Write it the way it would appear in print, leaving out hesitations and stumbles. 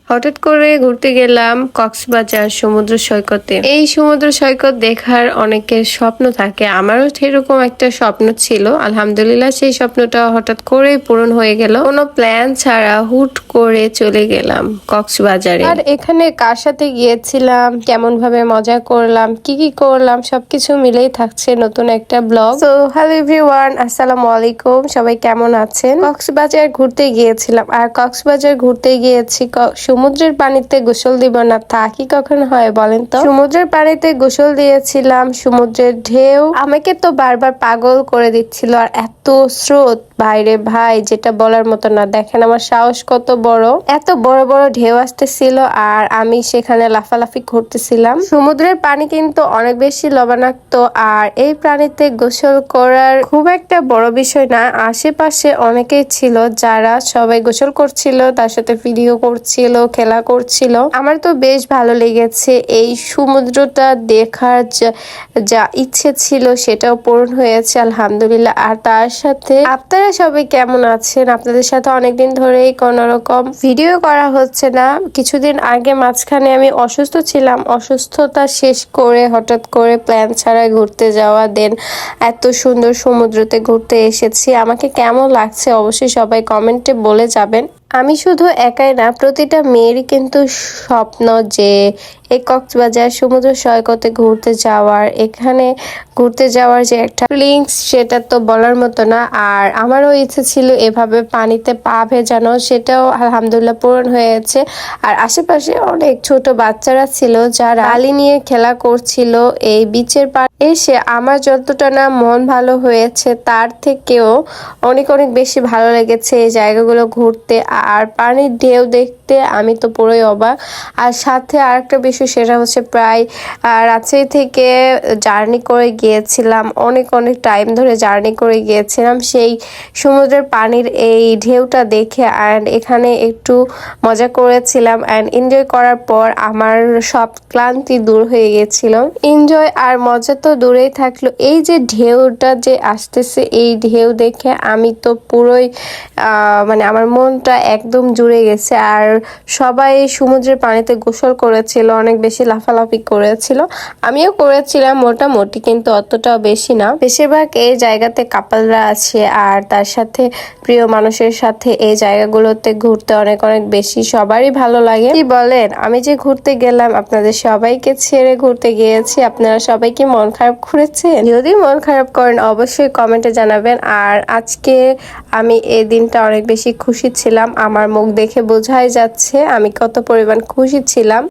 হঠাৎ করে ঘুরতে গেলাম কক্সবাজার সমুদ্র সৈকতে। এই সমুদ্র সৈকত দেখার অনেকের স্বপ্ন থাকে, আমারও সেরকম একটা স্বপ্ন ছিল। আলহামদুলিল্লাহ সেই স্বপ্নটা হঠাৎ করে পূরণ হয়ে গেল। কোনো প্ল্যান ছাড়া হুট করে চলে গেলাম কক্সবাজারে। আর এখানে কার সাথে গিয়েছিলাম, কেমন ভাবে মজা করলাম, কি কি করলাম, সবকিছু মিলেই থাকছে নতুন একটা ব্লগ। তো হ্যালো এভরিওয়ান, আসসালামু আলাইকুম। সবাই কেমন আছেন? কক্সবাজার ঘুরতে গিয়েছিলাম, আর কক্সবাজার ঘুরতে গিয়েছি সমুদ্রের পানিতে গোসল দিব না তা কি কখন হয় বলেন তো? সমুদ্রের পানিতে গোসল দিয়েছিলাম। সমুদ্রের ঢেউ আমাকে তো বারবার পাগল করে দিচ্ছিল, আর এত স্রোত ভাইরে ভাই, যেটা বলার মতো না। দেখেন আমার সাহস কত বড়, এত বড় বড় ঢেউ আসতেছিল আর আমি সেখানে লাফালাফি করতেছিলাম। সমুদ্রের পানি কিন্তু অনেক বেশি লবণাক্ত, আর এই পানিতে গোসল করার খুব একটা বড় বিষয় না। আশেপাশে অনেকেই ছিল যারা সবাই গোসল করছিল, তার সাথে ভিডিও করছিল, খেলা করছিল। আমার তো বেশ ভালো লেগেছে। এই সমুদ্রটা দেখার যা ইচ্ছে ছিল সেটাও পূরণ হয়েছে আলহামদুলিল্লাহ। আর তার সাথে আপনারা সবাই কেমন আছেন? আপনাদের সাথে অনেকদিন ধরেই কোনো রকম ভিডিও করা হচ্ছে না। কিছুদিন আগে মাঝখানে আমি অসুস্থ ছিলাম, অসুস্থতা শেষ করে হঠাৎ করে প্ল্যান ছাড়া ঘুরতে যাওয়া, দেন এত সুন্দর সমুদ্রতে ঘুরতে এসেছি। আমাকে কেমন লাগছে অবশ্যই সবাই কমেন্টে বলে যাবেন। আমি শুধু একাই না, প্রতিটা মেয়েরই কিন্তু স্বপ্ন যে এই কক্সবাজার সমুদ্র সৈকতে ঘুরতে যাওয়ার। এখানে ঘুরতে যাওয়ার যে একটা ফিলিংস, সেটা তো বলার মতো না। আর আমারও ইচ্ছে ছিল এভাবে পানিতে পা ভেজানো, সেটাও আলহামদুলিল্লাহ পূরণ হয়েছে। আর আশেপাশে অনেক ছোট বাচ্চারা ছিল যারা বালি নিয়ে খেলা করছিল এই বিচের পাড়ে এসে। আমার যতটা না মন ভালো হয়েছে, তার থেকেও অনেক অনেক বেশি ভালো লেগেছে এই জায়গাগুলো ঘুরতে। আর পানির ঢেউ দেখতে আমি তো পুরোই অবাক। আর সাথে আরেকটা বিষয়, সেটা হচ্ছে প্রায় রাজশাহী থেকে জার্নি করে গিয়েছিলাম, অনেক অনেক টাইম ধরে জার্নি করে গিয়েছিলাম সেই সমুদ্রের পানির এই ঢেউটা দেখে। অ্যান্ড এখানে একটু মজা করেছিলাম, অ্যান্ড এনজয় করার পর আমার সব ক্লান্তি দূর হয়ে গিয়েছিল। এনজয় আর মজা তো দূরেই থাকলো, এই যে ঢেউটা যে আসতেছে, এই ঢেউ দেখে আমি তো পুরোই মানে আমার মনটা একদম জুড়ে গেছে। আর সবাই সমুদ্রের পানিতে গোসল করেছিল, অনেক বেশি লাফালাফি করেছিল, আমিও করেছিলাম মোটামুটি, কিন্তু অতটাও বেশি না। বেশিরভাগ এই জায়গাতে কাপলরা আছে, আর তার সাথে প্রিয় মানুষের সাথে এই জায়গাগুলোতে ঘুরতে অনেক অনেক বেশি সবারই ভালো লাগে। কি বলেন? আমি যে ঘুরতে গেলাম, আপনাদের সবাইকে ছেড়ে ঘুরতে গিয়েছি, আপনারা সবাই কি মন খারাপ করেছেন? যদি মন খারাপ করেন অবশ্যই কমেন্টে জানাবেন। আর আজকে আমি এই দিনটা অনেক বেশি খুশি ছিলাম, আমার মুখ দেখে বোঝাই যাচ্ছে আমি কত পরিমাণ খুশি ছিলাম।